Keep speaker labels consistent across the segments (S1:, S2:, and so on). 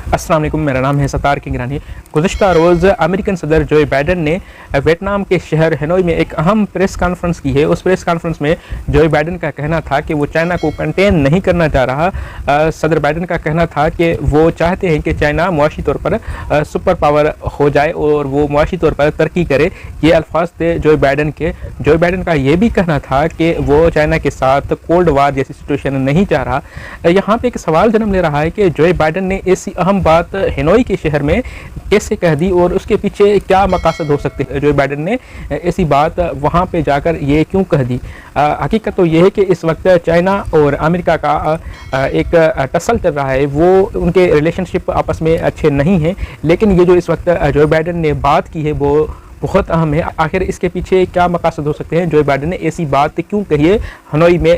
S1: अस्सलाम वालेकुम, मेरा नाम है सत्तार किंगरानी। गुज़िश्ता रोज़ अमेरिकन सदर जो बाइडन ने वियतनाम के शहर हनोई में एक अहम प्रेस कॉन्फ्रेंस की है। उस प्रेस कॉन्फ्रेंस में जो बाइडन का कहना था कि वो चाइना को कंटेन नहीं करना चाह रहा। सदर बाइडन का कहना था कि वो चाहते हैं कि चाइना मुआशी तौर पर सुपर पावर हो जाए और वो मुआशी तौर पर तरक्की करे। ये अल्फाज थे जो बाइडन के। जो बाइडन का ये भी कहना था कि वो चाइना के साथ कोल्ड वार जैसी सिचुएशन नहीं चाह रहा। यहाँ पे एक सवाल जन्म ले रहा है कि जो बाइडन ने ऐसी अहम बात हनोई के शहर में कैसे कह दी और उसके पीछे क्या मकासद हो सकते हैं। जो बाइडन ने ऐसी बात वहाँ पे जाकर ये क्यों कह दी। हकीकत तो ये है कि इस वक्त चाइना और अमेरिका का एक टसल चल रहा है। वो उनके रिलेशनशिप आपस में अच्छे नहीं हैं, लेकिन ये जो इस वक्त जो बाइडन ने बात की है वो बहुत अहम है। आखिर इसके पीछे क्या मकासद हो सकते हैं, जो बाइडन ने ऐसी बात क्यों कही है हनोई में,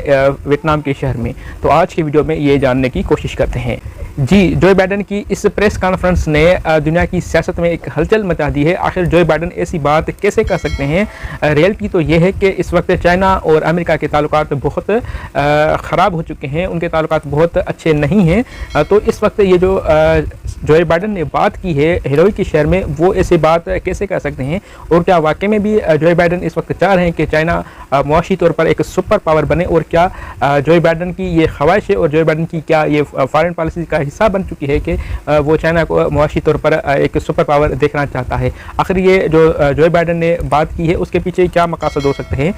S1: वियतनाम के शहर में। तो आज की वीडियो में ये जानने की कोशिश करते हैं। जी, जो बाइडन की इस प्रेस कॉन्फ्रेंस ने दुनिया की सियासत में एक हलचल मचा दी है। आखिर जो बाइडन ऐसी बात कैसे कर सकते हैं। रियलिटी तो ये है कि इस वक्त चाइना और अमेरिका के ताल्लुकात बहुत ख़राब हो चुके हैं, उनके ताल्लुकात बहुत अच्छे नहीं हैं। तो इस वक्त ये जो बाइडन ने बात की है हनोई के शहर में, वो ऐसी बात कैसे कर सकते हैं और क्या वाकई में भी जो बाइडन इस वक्त चाह रहे हैं कि चाइना मुआशी तौर पर एक सुपर पावर बने, और क्या जो बाइडन की ये ख्वाहिश है और जो बाइडन की क्या ये फॉरेन पॉलिसी का हिस्सा बन चुकी है कि वो चाइना को मुआशी तौर पर एक सुपर पावर देखना चाहता है। आखिर ये जो बाइडन ने बात की है उसके पीछे क्या मकासद हो सकते हैं,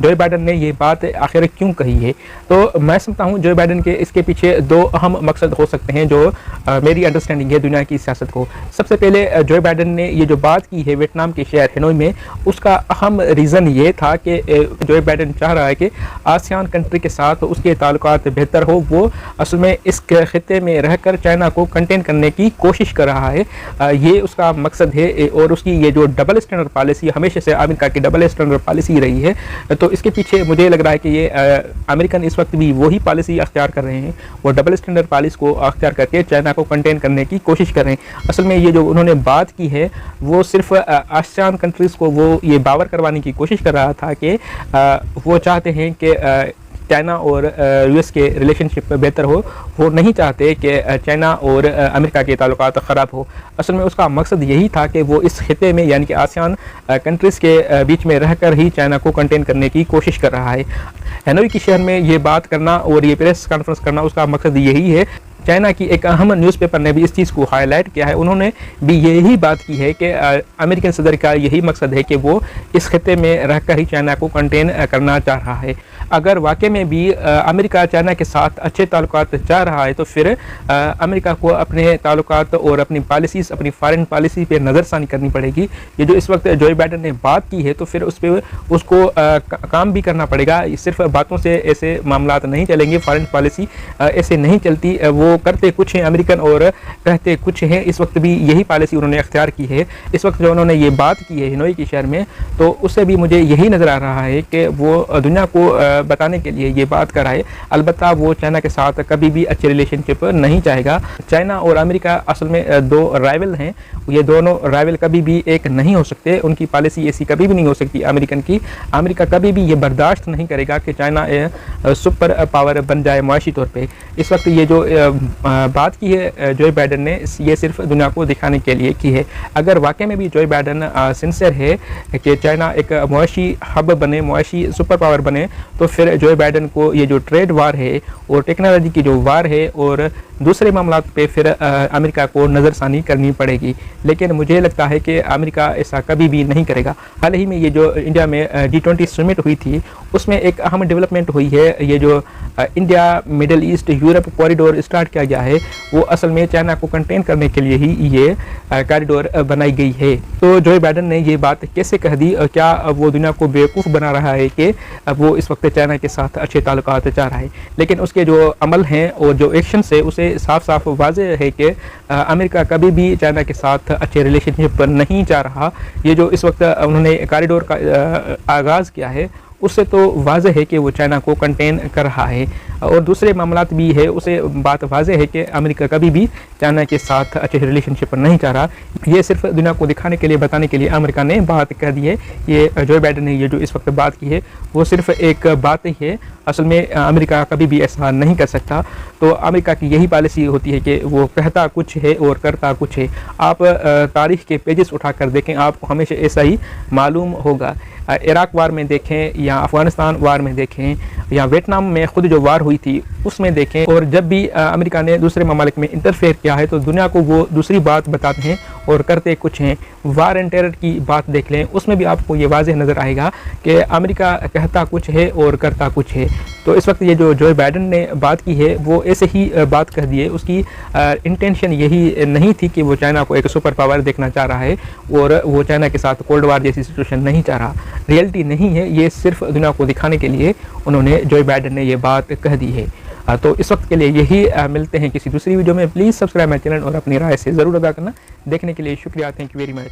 S1: जो बाइडन ने ये बात आखिर क्यों कही है। तो मैं समझता हूँ जो बाइडन के इसके पीछे दो अहम मकसद हो सकते हैं जो मेरी अंडरस्टैंडिंग है दुनिया की सियासत को। सबसे पहले जो बाइडन ने ये जो बात की है वियतनाम के शहर हनोई में, उसका अहम रीज़न ये था कि जो बाइडन चाह रहा है कि आसियान कंट्री के साथ उसके ताल्लुकात बेहतर हो। वो असल में इस खित्ते में रहकर चाइना को कंटेन करने की कोशिश कर रहा है, ये उसका मकसद है। और उसकी ये जो डबल स्टैंडर्ड पॉलिसी हमेशा से अमेरिका की डबल स्टैंडर्ड पॉलिसी रही है, तो इसके पीछे मुझे लग रहा है कि ये अमेरिकन इस वक्त भी वही पॉलिसी अख्तियार कर रहे हैं। वो डबल स्टैंडर्ड पॉलिसी को अख्तियार करके चाइना को कंटेन करने की कोशिश कर रहे हैं। असल में ये जो उन्होंने बात की है वो सिर्फ आसियान कंट्रीज़ को वो ये बावर करवाने की कोशिश कर रहा था कि वो चाहते हैं कि चाइना और यूएस के रिलेशनशिप बेहतर हो। वो नहीं चाहते कि चाइना और अमेरिका के ताल्लुकात ख़राब हो। असल में उसका मकसद यही था कि वो इस खित्ते में यानी कि आसियान कंट्रीज़ के बीच में रहकर ही चाइना को कंटेन करने की कोशिश कर रहा है। हनोई के शहर में ये बात करना और ये प्रेस कॉन्फ्रेंस करना, उसका मकसद यही है। चाइना की एक अहम न्यूज़पेपर ने भी इस चीज़ को हाईलाइट किया है। उन्होंने भी यही बात की है कि अमेरिकन सदर का यही मकसद है कि वो इस खित्ते में रहकर ही चाइना को कंटेन करना चाह रहा है। अगर वाकई में भी अमेरिका चाइना के साथ अच्छे ताल्लुकात चाह रहा है तो फिर अमेरिका को अपने ताल्लुकात और अपनी पॉलिसीज़, अपनी फॉरेन पॉलिसी पे नज़रसानी करनी पड़ेगी। ये जो इस वक्त जो बाइडन ने बात की है तो फिर उस पर उसको काम भी करना पड़ेगा। सिर्फ बातों से ऐसे मामलात नहीं चलेंगे, फॉरेन पॉलिसी ऐसे नहीं चलती। वो करते कुछ हैं अमेरिकन और कहते कुछ हैं। इस वक्त भी यही पॉलिसी उन्होंने अख्तियार की है। इस वक्त जो उन्होंने ये बात की है हनोई के शहर में, तो उससे भी मुझे यही नज़र आ रहा है कि वो दुनिया को बताने के लिए ये बात कर रहा है। अलबत्ता वो चाइना के साथ कभी भी अच्छे रिलेशनशिप नहीं चाहेगा। चाइना और अमेरिका असल में दो राइवल हैं। ये दोनों राइवल कभी भी एक नहीं हो सकते। उनकी पॉलिसी ऐसी कभी भी नहीं हो सकती अमेरिकन की। अमेरिका कभी भी ये बर्दाश्त नहीं करेगा कि चाइना सुपर पावर बन जाए मुआशी तौर पर। इस वक्त ये जो बात की है जो बाइडन ने, ये सिर्फ दुनिया को दिखाने के लिए की है। अगर वाकई में भी जो बाइडन सिंसियर है कि चाइना एक मुआशी हब बने, मुआशी सुपर पावर बने, तो फिर जो बाइडन को ये जो ट्रेड वार है और टेक्नोलॉजी की जो वार है और दूसरे मामलों पे फिर अमेरिका को नज़रसानी करनी पड़ेगी। लेकिन मुझे लगता है कि अमेरिका ऐसा कभी भी नहीं करेगा। हाल ही में ये जो इंडिया में G20 समिट हुई थी, उसमें एक अहम डेवलपमेंट हुई है। ये जो India middle east Europe corridor start किया गया है, वो असल में चाइना को कंटेन करने के लिए ही ये कॉरिडोर बनाई गई है। तो जो बाइडन ने ये बात कैसे कह दी, क्या वो दुनिया को बेवकूफ़ बना रहा है कि वो इस वक्त चाइना के साथ अच्छे ताल्लुकात चाह रहा है, लेकिन उसके जो अमल हैं और जो एक्शन है उसे साफ साफ वाज़ेह है कि अमेरिका कभी भी चाइना के साथ अच्छे रिलेशनशिप नहीं चाह रहा। ये जो इस वक्त उन्होंने कॉरिडोर का आगाज़ किया है, उससे तो वाज़ेह है कि वो चाइना को कंटेन कर रहा है। और दूसरे मामलात भी है, उसे बात वाज़ेह है कि अमेरिका कभी भी चाइना के साथ अच्छे रिलेशनशिप नहीं चाह रहा। ये सिर्फ दुनिया को दिखाने के लिए, बताने के लिए अमेरिका ने बात कह दी है। ये जो बाइडन ने ये जो इस वक्त बात की है वो सिर्फ एक बात ही है, असल में अमेरिका कभी भी ऐसा नहीं कर सकता। तो अमेरिका की यही पॉलिसी होती है कि वो कहता कुछ है और करता कुछ है। आप तारीख़ के पेजेस उठाकर देखें, आपको हमेशा ऐसा ही मालूम होगा। इराक वार में देखें या अफ़गानिस्तान वार में देखें या वियतनाम में ख़ुद जो वार हुई थी उसमें देखें, और जब भी अमेरिका ने दूसरे ममालिक में इंटरफेयर किया है तो दुनिया को वो दूसरी बात बताते हैं और करते कुछ हैं। वार एंड टेरर की बात देख लें, उसमें भी आपको ये वाज़ेह नज़र आएगा कि अमेरिका कहता कुछ है और करता कुछ है। तो इस वक्त ये जो जो बाइडेन ने बात की है वो ऐसे ही बात कह दी है। उसकी इंटेंशन यही नहीं थी कि वो चाइना को एक सुपर पावर देखना चाह रहा है और वो चाइना के साथ कोल्ड वार जैसी सिचुएशन नहीं चाह रहा। रियलिटी नहीं है, ये सिर्फ दुनिया को दिखाने के लिए उन्होंने जो बाइडेन ने ये बात कह दी है। तो इस वक्त के लिए यही मिलते हैं किसी दूसरी वीडियो में। प्लीज़ सब्सक्राइब माई चैनल और अपनी राय से ज़रूर अदा करना। देखने के लिए शुक्रिया। Thank you very much.